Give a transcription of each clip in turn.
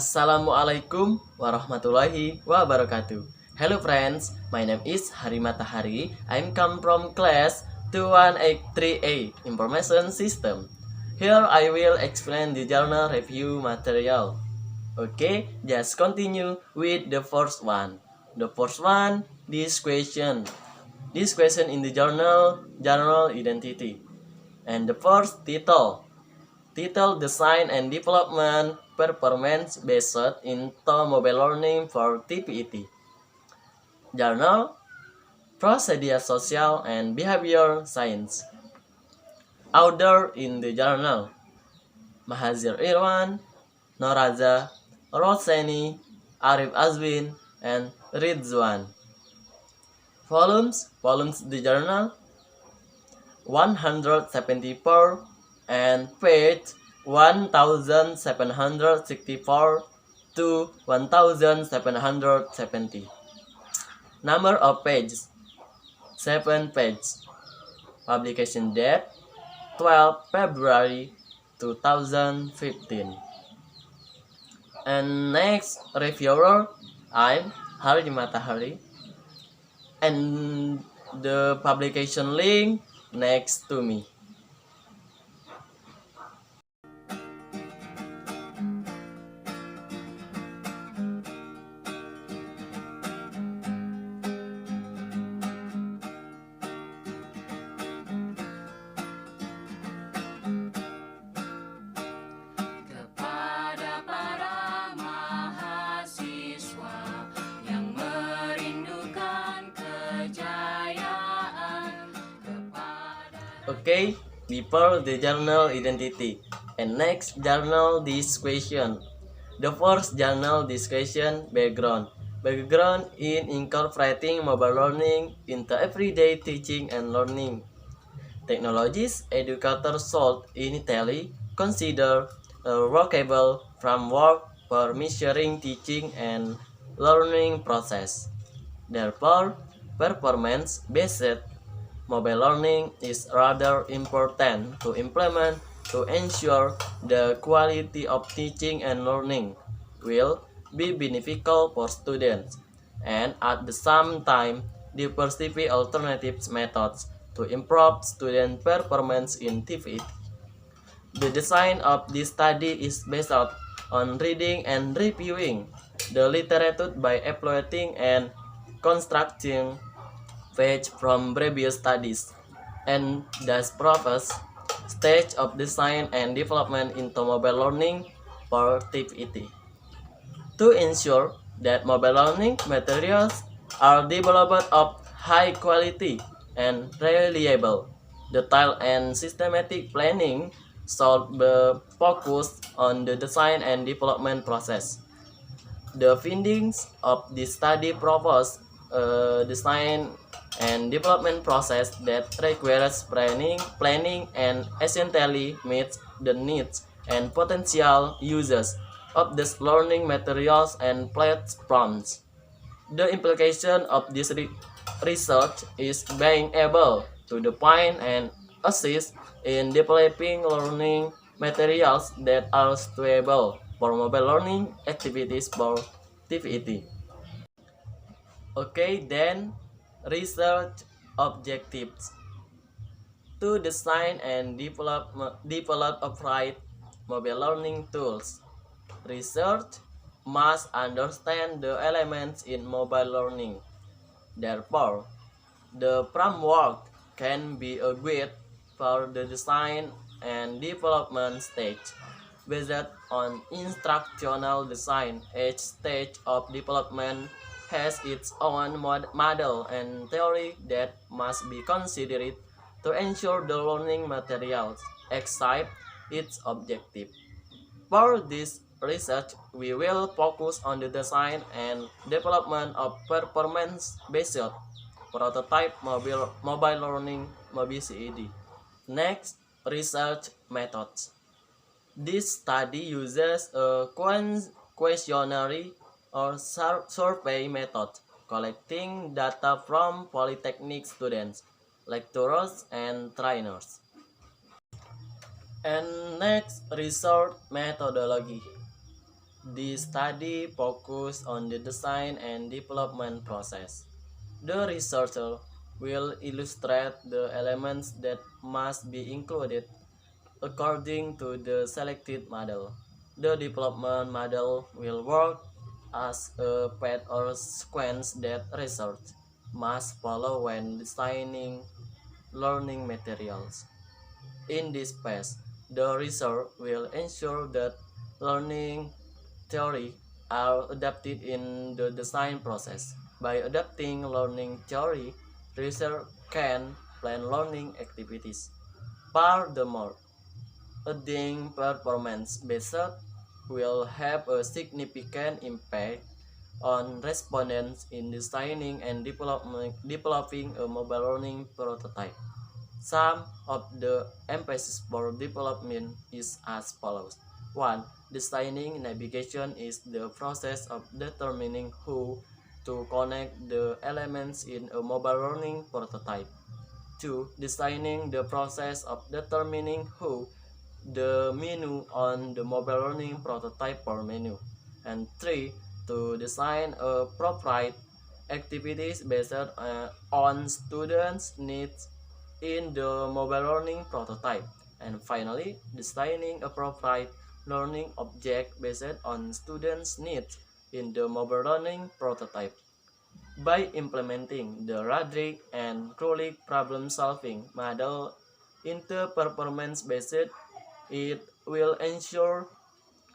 Assalamualaikum warahmatullahi wabarakatuh. Hello friends, my name is Hari Matahari. I'm come from class 2183A Information System. Here I will explain the journal review material. Okay, just continue with the first one. The first one, this question. This question in the journal identity. And the first title. Title Design and Development Performance Based into Mobile Learning for TPET. Journal Procedure Social and Behavior Science. Author in the journal Mahazir Irwan, Noraza, Roseni, Arif Azwin, and Ridzwan. Volumes the journal 174 and page 1764 to 1770. Number of pages 7 pages. Publication date 12 February 2015. And next reviewer, I'm Hari Matahari, and the publication link next to me. Kepada para mahasiswa yang merindukan kejayaan, Okay, before the journal identity. And next journal discussion. The first journal discussion background. Background in incorporating mobile learning into everyday teaching and learning. Technologies educators should initially consider a workable framework for measuring teaching and learning process. Therefore, performance-based mobile learning is rather important to implement to ensure the quality of teaching and learning will be beneficial for students, and at the same time diversify alternative methods to improve student performance in TVET. The design of this study is based on reading and reviewing the literature by exploiting and constructing facts from previous studies, and thus provides stage of design and development into mobile learning for TVET. To ensure that mobile learning materials are developed of high quality and reliable, detailed and systematic planning should be focused on the design and development process. The findings of this study propose a design and development process that requires planning and essentially meets the needs and potential users of these learning materials and platforms. The implication of this research is being able to define and assist in developing learning materials that are suitable for mobile learning activities for TVET. Okay, then research objectives. To design and develop upright mobile learning tools. Research must understand the elements in mobile learning. Therefore, the framework can be a guide for the design and development stage. Based on instructional design, each stage of development has its own model and theory that must be considered to ensure the learning materials excite its objective. For this research, we will focus on the design and development of performance-based prototype mobile learning (MOBCED). Next, research methods. This study uses a questionnaire or survey method, collecting data from polytechnic students, lecturers, and trainers. And next, research methodology. The study focused on the design and development process. The researcher will illustrate the elements that must be included according to the selected model. The development model will work as a path or sequence that research must follow when designing learning materials. In this phase, the research will ensure that learning theory are adapted in the design process. By adapting learning theory, research can plan learning activities. Furthermore, adding performance-based will have a significant impact on respondents in designing and developing a mobile learning prototype. Some of the emphasis for development is as follows. 1. Designing navigation is the process of determining who to connect the elements in a mobile learning prototype. 2. Designing the process of determining who the menu on the mobile learning prototype for menu. And 3. To design appropriate activities based on students' needs in the mobile learning prototype. And finally, designing appropriate learning object based on students' needs in the mobile learning prototype. By implementing the Radrick and Krolik problem-solving model into performance-based, it will ensure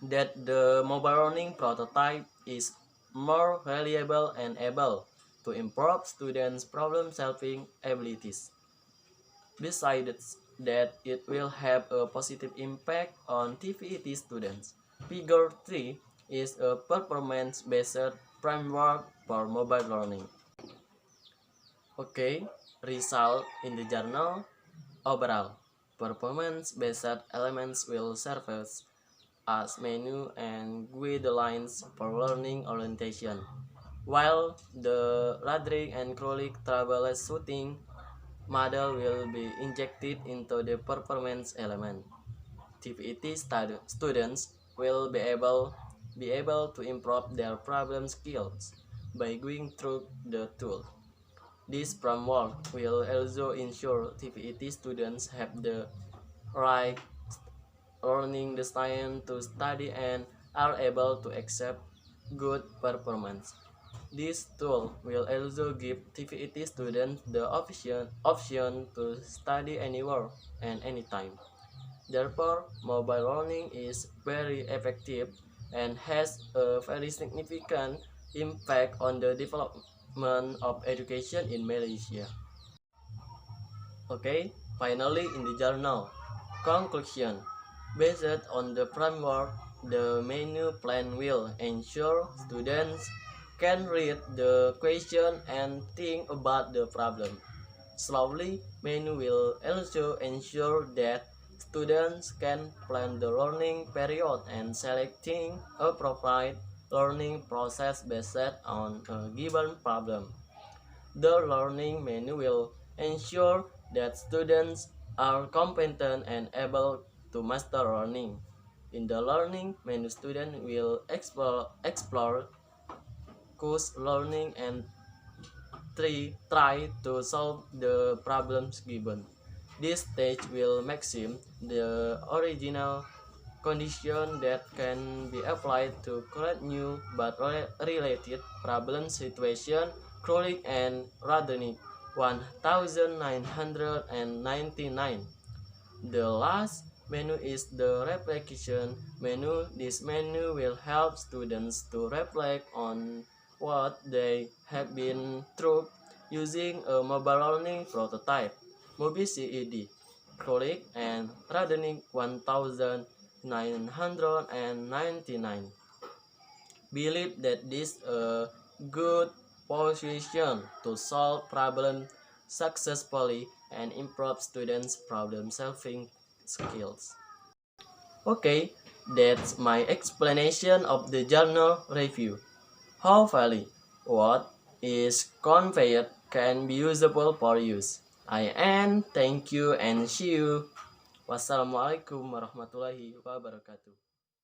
that the mobile learning prototype is more reliable and able to improve students' problem-solving abilities. Besides that, it will have a positive impact on TVET students. Figure 3 is a performance-based framework for mobile learning. Okay, result in the journal. Overall, performance-based elements will serve as menu and guidelines for learning orientation, while the Radrick and Krolik troubleshooting model will be injected into the performance element. TVET students will be able to improve their problem skills by going through the tool. This framework will also ensure TVET students have the right learning design to study and are able to accept good performance. This tool will also give TVET students the option to study anywhere and anytime. Therefore, mobile learning is very effective and has a very significant impact on the development of education in Malaysia. Okay, finally in the journal. Conclusion. Based on the framework, the menu plan will ensure students can read the question and think about the problem. Slowly, menu will also ensure that students can plan the learning period and selecting appropriate learning process based on a given problem. The learning menu will ensure that students are competent and able to master learning. In the learning menu, student will explore course learning and try to solve the problems given. This stage will maximize the original condition that can be applied to create new but related problem situation. Krolik and Radonic 1999. The last menu is the reflection menu. This menu will help students to reflect on what they have been through using a mobile learning prototype. Mobi CED, Krolik and Radonic 1999 believe that this is a good position to solve problems successfully and improve students' problem-solving skills. Okay, that's my explanation of the journal review. Hopefully, what is conveyed can be usable for use. I end. Thank you and see you. Wassalamualaikum warahmatullahi wabarakatuh.